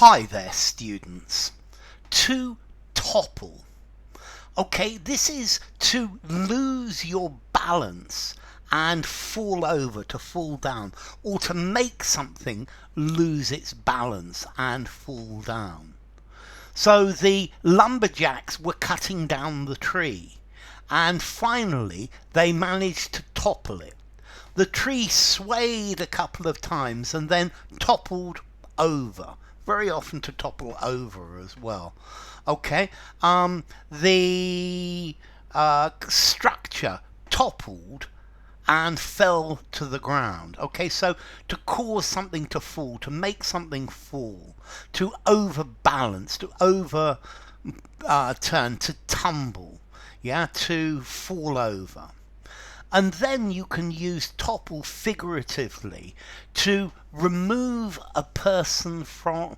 Hi there, students. To topple. Okay, this is to lose your balance and fall over, to fall down, or to make something lose its balance and fall down. So the lumberjacks were cutting down the tree, and finally they managed to topple it. The tree swayed a couple of times and then toppled over. Very often to topple over as well. Okay, the structure toppled and fell to the ground. Okay, so to cause something to fall, to make something fall, to overbalance, to over turn, to tumble, yeah, to fall over. And then you can use topple figuratively to remove a person from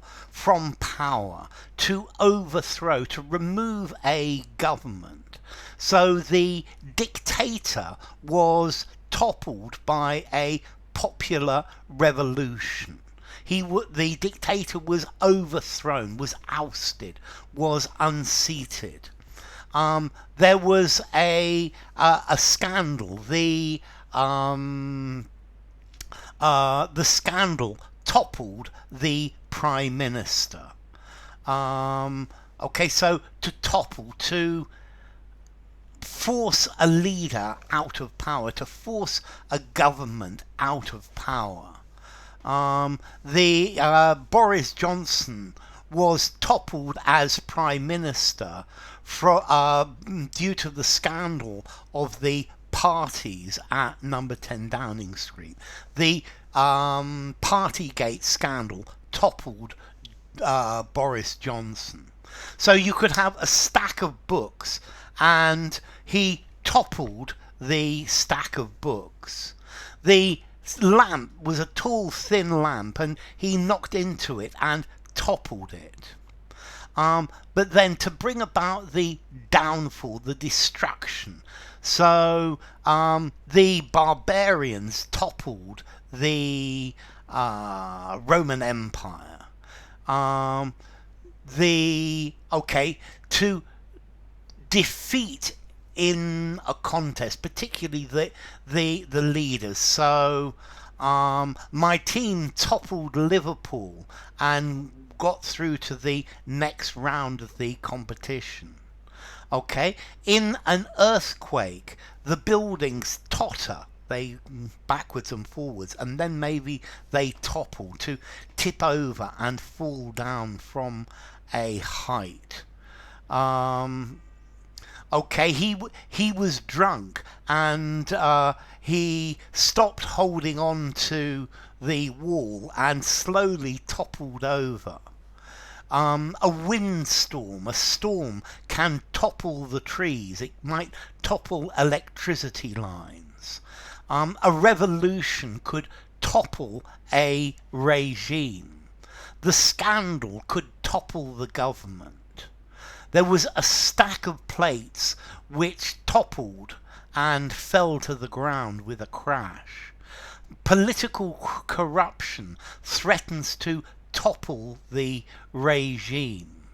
power, to overthrow, to remove a government. So the dictator was toppled by a popular revolution. The dictator was overthrown, was ousted, was unseated. There was a scandal. The scandal toppled the prime minister. Okay, so to topple, to force a leader out of power, to force a government out of power. Boris Johnson was toppled as prime minister due to the scandal of the parties at number 10 Downing Street. The Partygate scandal toppled Boris Johnson. So you could have a stack of books and he toppled the stack of books. The lamp was a tall, thin lamp and he knocked into it and toppled it. But then to bring about the downfall, the destruction. So the barbarians toppled the Roman Empire. To defeat in a contest, particularly the leaders. So my team toppled Liverpool and got through to the next round of the competition. Okay, in an earthquake, the buildings totter, they backwards and forwards, and then maybe they topple, to tip over and fall down from a height. Okay, he was drunk and he stopped holding on to the wall and slowly toppled over. A windstorm, a storm, can topple the trees. It might topple electricity lines. A revolution could topple a regime. The scandal could topple the government. There was a stack of plates which toppled and fell to the ground with a crash. Political corruption threatens to topple the regime.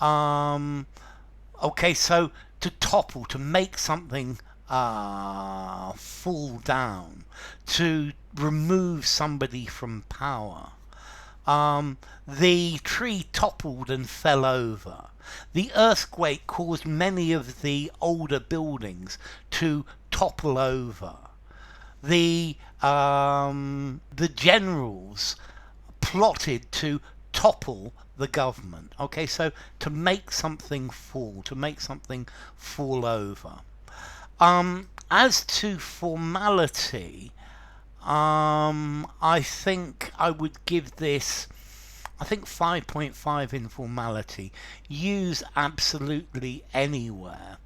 Okay, so to topple, to make something fall down, to remove somebody from power. The tree toppled and fell over. The earthquake caused many of the older buildings to topple over. The generals plotted to topple the government. Okay, so to make something fall, to make something fall over. As to formality, I think I would give this, 5.5 in formality. Use absolutely anywhere.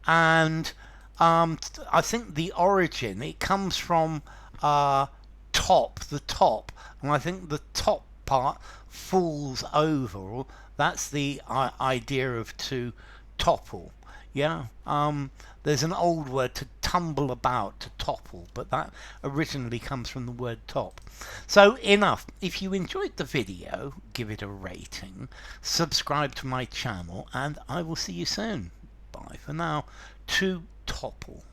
And I think the origin, it comes from top, the top. And I think the top part falls over. That's the idea of to topple. Yeah, there's an old word to tumble about, to topple, but that originally comes from the word top. So enough. If you enjoyed the video, give it a rating, subscribe to my channel, and I will see you soon. Bye for now. To topple.